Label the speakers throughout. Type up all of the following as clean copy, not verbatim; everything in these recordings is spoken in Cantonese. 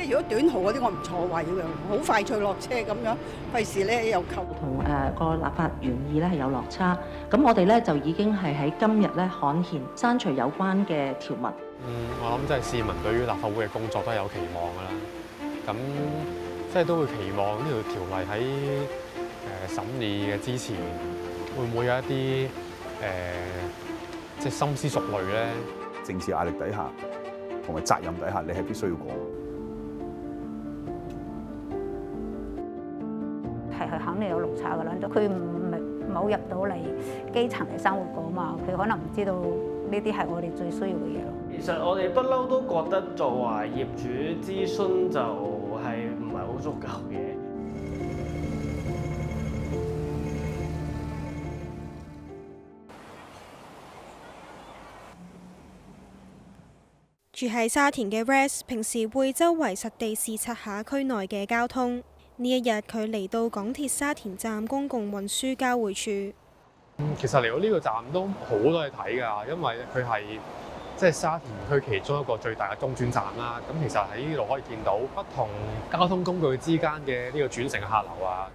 Speaker 1: 即係如果短途嗰啲我唔坐位嘅，好快脆落車咁樣，費事咧又扣。
Speaker 2: 同個立法原意咧係有落差，咁我哋咧就已經係喺今日咧刊憲刪除有關嘅條文。
Speaker 3: 我諗即係市民對於立法會嘅工作都有期望㗎啦，咁即係都會期望呢條條例喺審議嘅之前，會唔會有一啲即係深思熟慮咧？
Speaker 4: 政治壓力底下同埋責任底下，你係必須要過。
Speaker 5: 係肯定有落差㗎啦，佢冇入到嚟基層嘅生活過嘛，佢可能唔知道呢啲係我哋最需要嘅嘢咯。
Speaker 6: 其實我哋不嬲都覺得作為業主諮詢就係唔係好足夠嘅。
Speaker 7: 住喺沙田嘅 Rex 平時會周圍實地視察下區內嘅交通。呢一日佢嚟到港鐵沙田站公共運輸交匯處。
Speaker 3: 其實嚟到呢個站都好多嘢睇㗎，因為佢係即係沙田區其中一個最大嘅中轉站啦。咁其實喺呢度可以見到不同交通工具之間嘅呢個轉乘客流啊。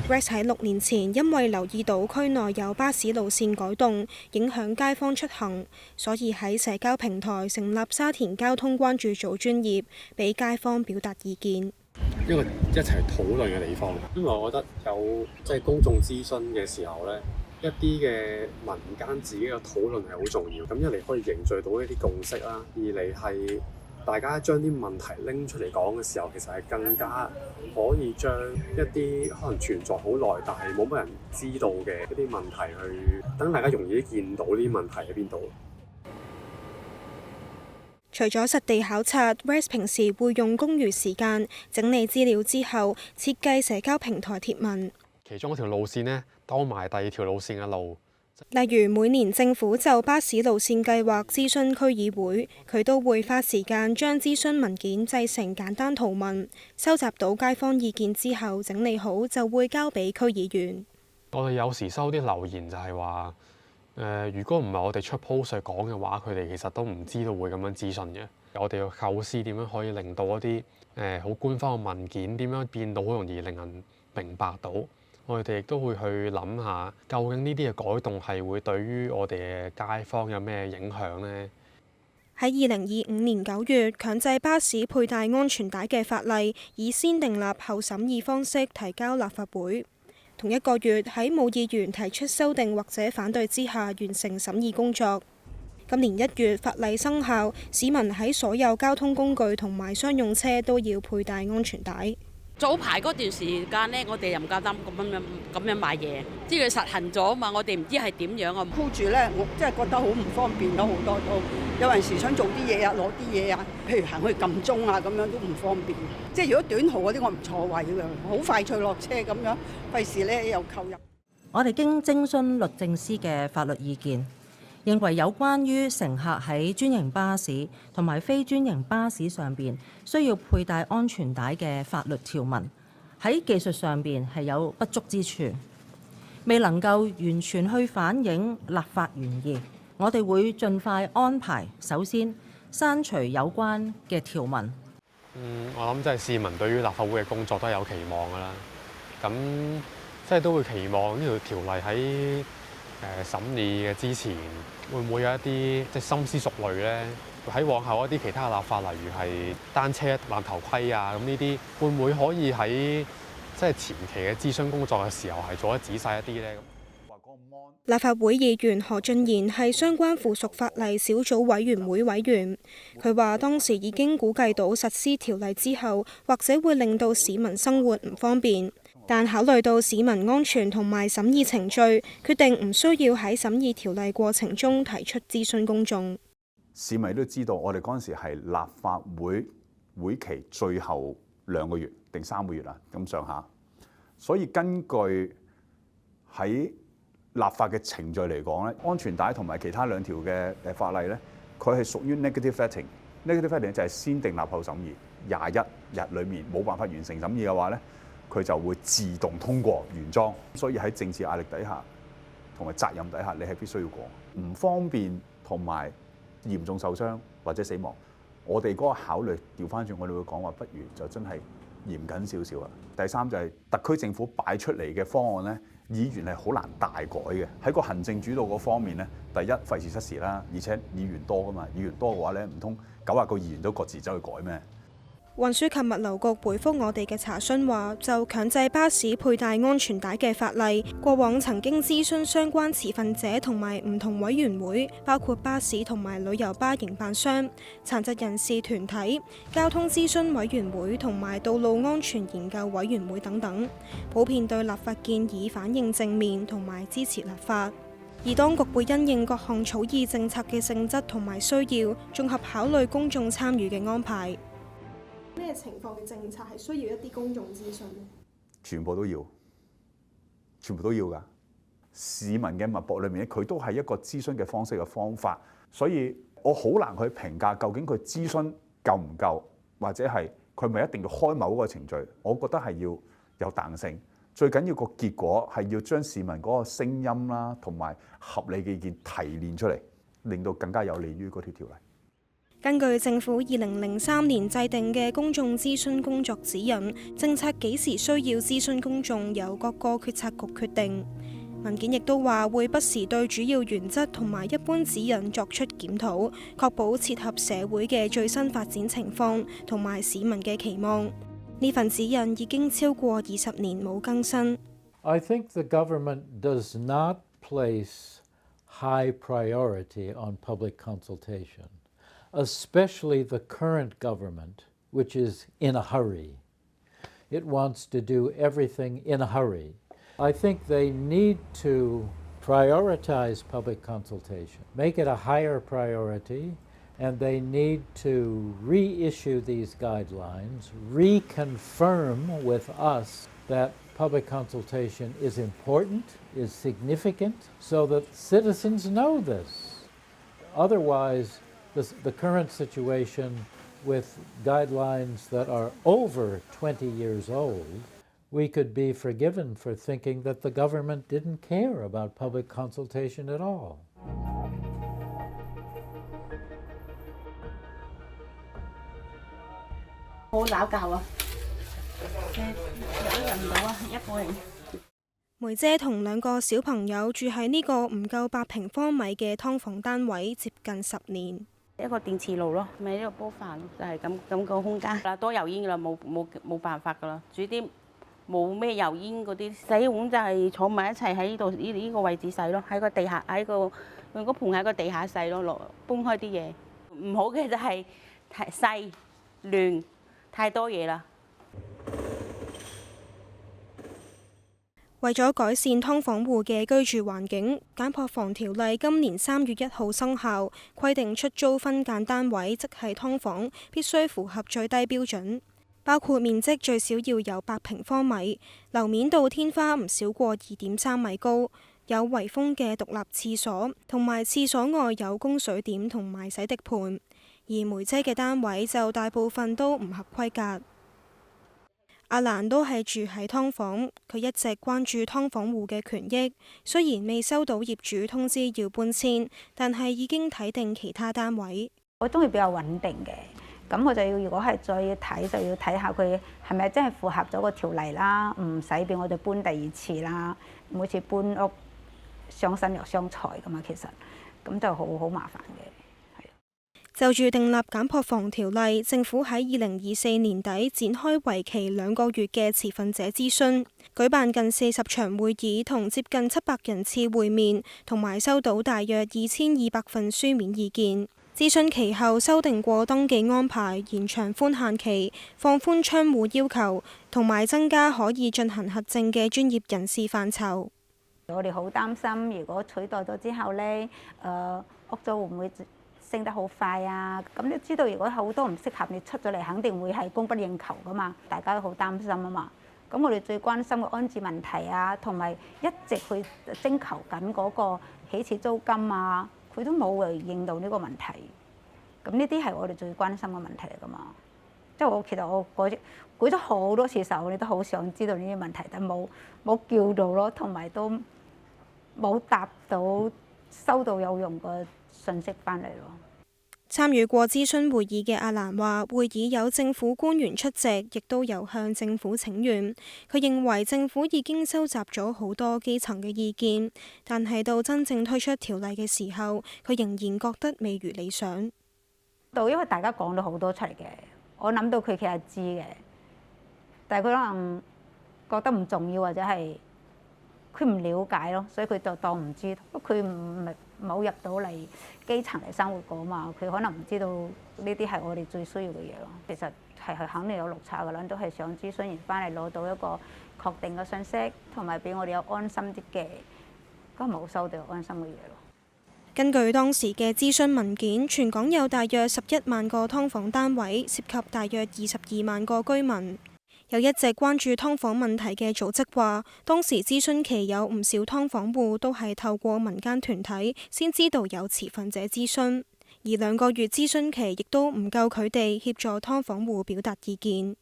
Speaker 7: Rex 喺6年前因為留意到區內有巴士路線改動，影響街坊出行，所以喺社交平台成立沙田交通關注組專頁，俾街坊表達意見。
Speaker 3: 一個一齊討論嘅地方，因為我覺得有即係公眾諮詢嘅時候咧，一啲嘅民間自己嘅討論係好重要。咁一嚟可以凝聚到一啲共識啦，二嚟係大家將啲問題拎出嚟講嘅時候，其實係更加可以將一啲可能存在好耐但係冇乜人知道嘅一啲問題去等大家容易啲見到呢啲問題喺邊度。
Speaker 7: 除咗實地考察 ，Rex 平時會用公餘時間整理資料之後，設計社交平台貼文。
Speaker 3: 其中一條路線呢，兜埋第二條路線嘅路。
Speaker 7: 例如每年政府就巴士路線計劃諮詢區議會，佢都會花時間將諮詢文件製成簡單圖文，收集到街坊意見之後整理好就會交俾區議員。
Speaker 3: 我哋有時收啲留言就係話，如果唔係我哋出 post 去講嘅話，佢哋其實都唔知道會咁樣諮詢嘅。我哋要構思點樣可以令到一啲好官方嘅文件點樣變到好容易令人明白到。我哋亦都會去諗下，究竟呢啲嘅改動係會對於我哋嘅街坊有咩影響呢？
Speaker 7: 喺2025年9月，強制巴士佩戴安全帶嘅法例以先訂立後審議方式提交立法會。同一個月，喺冇議員提出修訂或者反對之下，完成審議工作。今年1月法例生效，市民喺所有交通工具同埋商用車都要佩戴安全帶。
Speaker 8: 早排嗰段時間呢，我哋又唔夠膽咁樣買嘢，知佢實行咗啊嘛，我哋唔知係點樣啊。
Speaker 1: 箍住咧，我真係覺得好唔方便咗好多都。有陣時想做啲嘢啊，攞啲嘢啊，譬如行去撳鐘啊咁樣都唔方便。即係如果短途嗰啲我唔坐位嘅，好快脆落車咁樣，費事咧又扣入。
Speaker 2: 我哋經徵詢律政司嘅法律意見，認為有關於乘客喺專營巴士同埋非專營巴士上邊需要佩戴安全帶嘅法律條文，喺技術上邊係有不足之處，未能夠完全去反映立法原意。我哋會盡快安排，首先刪除有關嘅條文。
Speaker 3: 我諗即係市民對於立法會嘅工作都係有期望㗎啦。咁即係都會期望呢條條例喺審議嘅之前，會唔會有一啲即係深思熟慮咧？喺往後一啲其他嘅立法，例如係單車攬頭盔啊，咁呢啲會唔會可以喺即係前期嘅諮詢工作嘅時候係做得仔細一啲咧？
Speaker 7: 立法會議員何俊賢係相關附屬法例小組委員會委員，佢話當時已經估計到實施條例之後，或者會令到市民生活唔方便。但考慮到市民安全同埋審議程序，決定唔需要喺審議條例過程中提出諮詢公眾。
Speaker 4: 市民都知道，我哋嗰陣時係立法會會期最後2個月定3個月啦，咁上下。所以根據喺立法嘅程序嚟講咧，安全帶同埋其他2條嘅法例咧，佢係屬於 negative vetting。negative vetting 就係先訂立後審議，21日裡面冇辦法完成審議嘅話咧，佢就會自動通過原裝。所以喺政治壓力底下同埋責任底下，你係必須要過。唔方便同埋嚴重受傷或者死亡，我哋嗰個考慮調翻轉，我哋會講話不如就真係嚴謹少少啊。第三就係特區政府擺出嚟嘅方案咧，議員係好難大改嘅。喺個行政主導嗰方面咧，第一費事失時啦，而且議員多噶嘛，議員多嘅話咧，唔通90個議員都各自走去改咩？
Speaker 7: 運輸及物流局回覆我哋嘅查詢話，就強制巴士佩戴安全帶嘅法例，過往曾經諮詢相關持份者同埋唔同委員會，包括巴士同埋旅遊巴營辦商、殘疾人士團體、交通諮詢委員會同埋道路安全研究委員會等等，普遍對立法建議反應正面同埋支持立法。而當局會因應各項草擬政策嘅性質同埋需要，綜合考慮公眾參與嘅安排。
Speaker 9: 咩情況嘅政策係需要一啲公眾諮詢呢？
Speaker 4: 全部都要，全部都要㗎。市民嘅脈搏裏面，佢都係一個諮詢嘅方式嘅方法，所以我好難去評價究竟佢諮詢夠唔夠，或者係佢咪一定要開某個程序。我覺得係要有彈性，最緊要個結果係要將市民嗰個聲音啦，同埋合理嘅意見提煉出嚟，令到更加有利於嗰條條例。
Speaker 7: 根據政府2003年制定嘅公眾諮詢工作指引，政策幾時需要諮詢公眾由各個決策局決定。文件亦都話會不時對主要原則同埋一般指引作出檢討，確保切合社會嘅最新發展情況同埋市民嘅期望。呢份指引已經超過20年冇更新。
Speaker 10: I think the government does not place high priority on public consultation, especially the current government, which is in a hurry. It wants to do everything in a hurry. I think they need to prioritize public consultation, make it a higher priority, and they need to reissue these guidelines, reconfirm with us that public consultation is important, is significant, so that citizens know this. Otherwise, the current situation with guidelines that are over 20 years old, we could be forgiven for thinking that the government didn't care about public consultation at all.
Speaker 8: 好鬧交啊！有人唔到啊，一個人。
Speaker 7: 梅姐同2個小朋友住喺呢個唔夠8平方米嘅劏房單位，接近10年。
Speaker 8: 一個電磁爐咯，咪呢度煲飯，就係咁個空間啦。多油煙噶啦，冇辦法噶啦，煮啲冇咩油煙嗰啲洗碗就係坐埋一齊喺呢度呢個位置洗咯，喺個地下用個盤喺個地下洗咯，搬開啲嘢。唔好嘅就係太細亂，太多嘢啦。
Speaker 7: 為咗改善劏房戶嘅居住環境，簡樸房條例今年3月1號生效，規定出租分間單位即係劏房必須符合最低標準，包括面積最少要有8平方米，樓面到天花唔少過2.3米高，有圍封嘅獨立廁所，同埋廁所外有供水點同埋洗滌盤。而梅姐嘅單位就大部分都唔合規格。阿蘭都係住喺劏房，佢一直關注劏房戶嘅權益。雖然未收到業主通知要搬遷，但係已經睇定其他單位。
Speaker 5: 我中意比較穩定嘅，咁我就要如果係再要睇，就要睇下佢係咪真係符合咗個條例啦，唔使俾我哋搬第2次啦。每次搬屋傷身又傷財噶嘛，其實咁就好麻煩嘅。
Speaker 7: 就住訂立簡樸房條例，政府喺2024年底展開為期2個月嘅持份者諮詢，舉辦近40場會議同接近700人次會面，同埋收到大約2200份書面意見。諮詢期後修訂過登記安排，延長寬限期，放寬窗戶要求，同埋增加可以進行核證嘅專業人士範疇。
Speaker 5: 我哋好擔心，如果取代咗之後呢，屋租會唔會升得好快啊？咁你知道，如果好多唔適合，你出咗嚟，肯定會係供不應求噶嘛，大家都好擔心啊嘛。咁我哋最關心嘅安置問題啊，同埋一直去徵求緊嗰個起始租金啊，佢都冇回應到呢個問題。咁呢啲係我哋最關心嘅問題嚟噶嘛。即係其實我舉咗好多次手，你都好想知道呢啲問題，但冇叫到咯，同埋都冇答到收到有用嘅信息翻嚟咯。
Speaker 7: 參與過諮詢會議嘅阿蘭話，會議有政府官員出席，亦都有向政府請願。佢認為政府已經收集咗好多基層嘅意見，但係到真正推出條例嘅時候，佢仍然覺得未如理想。
Speaker 5: 因為大家講咗好多出嚟嘅，我諗到佢其實知嘅，但係佢可能覺得唔重要，或者係佢唔了解咯，所以佢就當唔知。佢冇入到嚟基層嚟生活過嘛，佢可能唔知道呢啲係我哋最需要嘅嘢咯。其實係肯定有落差㗎啦，都係想諮詢完翻嚟攞到一個確定嘅信息，同埋俾我哋有安心啲嘅，咁冇收到安心嘅嘢咯。
Speaker 7: 根據當時嘅諮詢文件，全港有大約11萬個劏房單位，涉及大約22萬個居民。有一直關注劏房問題嘅組織話，當時諮詢期有唔少劏房戶都係透過民間團體先知道有持份者諮詢，而2個月諮詢期亦都唔夠佢哋協助劏房戶表達意見。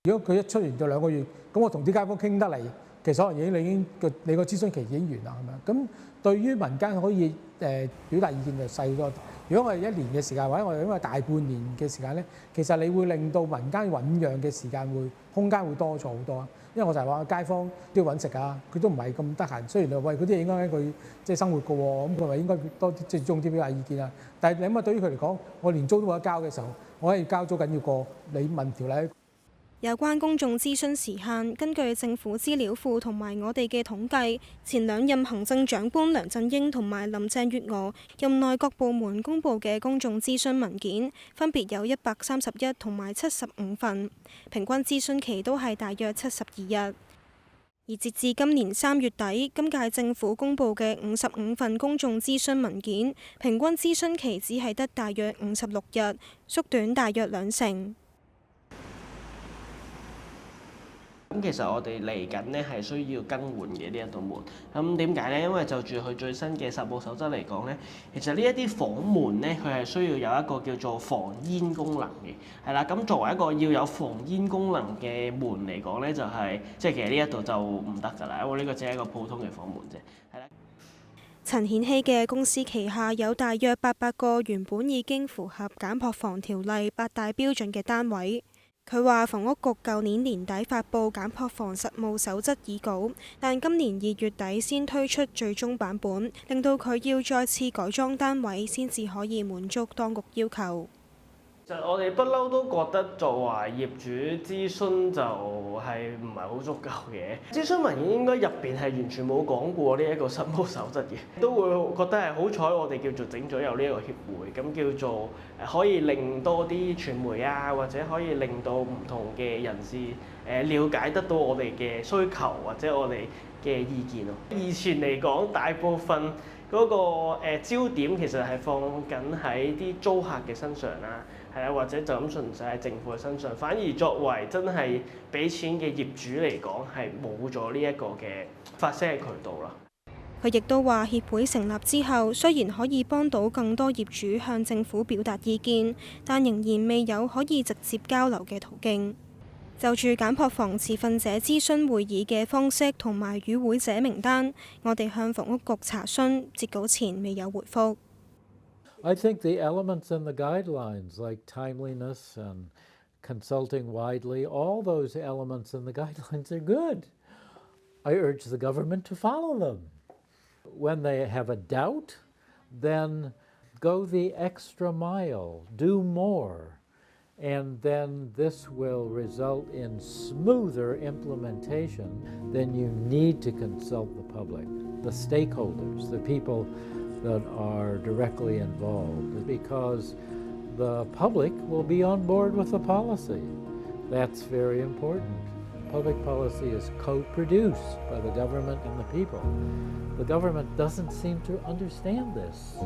Speaker 11: 如果佢一出完就2個月，咁我同啲街坊傾得嚟，其實可能你個諮詢期已經完啦，係咪？咁對於民間可以表達意見就細咗。如果我係1年嘅時間，或者我哋因為大半年嘅時間咧，其實你會令到民間醖釀嘅時間空間會多咗好多啊。因為我就係話街坊都要揾食啊，佢都唔係咁得閒。雖然你話喂嗰啲嘢應該喺佢即係生活嘅喎，咁佢咪應該多啲即係重啲表達意見啊。但係你諗下，對於佢嚟講，我連租都冇得交嘅時候，我可以交租緊要過你問條例。
Speaker 7: 有關公眾諮詢時限，根據政府資料庫同埋我哋嘅統計，前2任行政長官梁振英同埋林鄭月娥任內各部門公佈嘅公眾諮詢文件，分別有131同埋75份，平均諮詢期都係大約72日。而截至今年3月底，今屆政府公佈嘅55份公眾諮詢文件，平均諮詢期只係得大約56日，縮短大約2成。
Speaker 6: 咁其實我哋嚟緊呢係需要更換嘅呢一道門。咁點解呢？因為就住佢最新嘅實務守則嚟講呢，其實呢一啲房門呢，佢係需要有一個叫做防煙功能嘅，係啦。咁作為一個要有防煙功能嘅門嚟講呢，就係即係其實呢一度就唔得㗎啦，因為呢個只係一個普通嘅房門啫。係啦。
Speaker 7: 陳顯熙嘅公司旗下有大約800個原本已經符合簡樸房條例8大標準嘅單位。佢話房屋局舊年年底發布簡樸房實務守則擬稿，但今年2月底先推出最終版本，令到佢要再次改裝單位先至可以滿足當局要求。
Speaker 6: 其實我哋不嬲都覺得作為業主諮詢就係唔係好足夠嘅。諮詢文件應該入邊係完全冇講過呢一個實務守則嘅，都會覺得係好彩我哋叫做整咗有呢一個協會，咁叫做可以令多啲傳媒啊，或者可以令到唔同嘅人士了解得到我哋嘅需求或者我哋嘅意見咯。以前嚟講，大部分嗰個焦點其實係放緊喺啲租客嘅身上啦。係啊，或者就咁純粹喺政府嘅身上，反而作為真係俾錢嘅業主嚟講，係冇咗呢一個嘅發聲嘅渠道啦。
Speaker 7: 佢亦都話協會成立之後，雖然可以幫到更多業主向政府表達意見，但仍然未有可以直接交流嘅途徑。就住簡樸房持份者諮詢會議嘅方式同埋與會者名單，我哋向房屋局查詢，截稿前未有回覆。
Speaker 10: I think the elements in the guidelines, like timeliness and consulting widely, all those elements in the guidelines are good. I urge the government to follow them. When they have a doubt, then go the extra mile, do more, and then this will result in smoother implementation. Then you need to consult the public, the stakeholders, the people that are directly involved, because the public will be on board with the policy. That's very important. Public policy is co-produced by the government and the people. The government doesn't seem to understand this.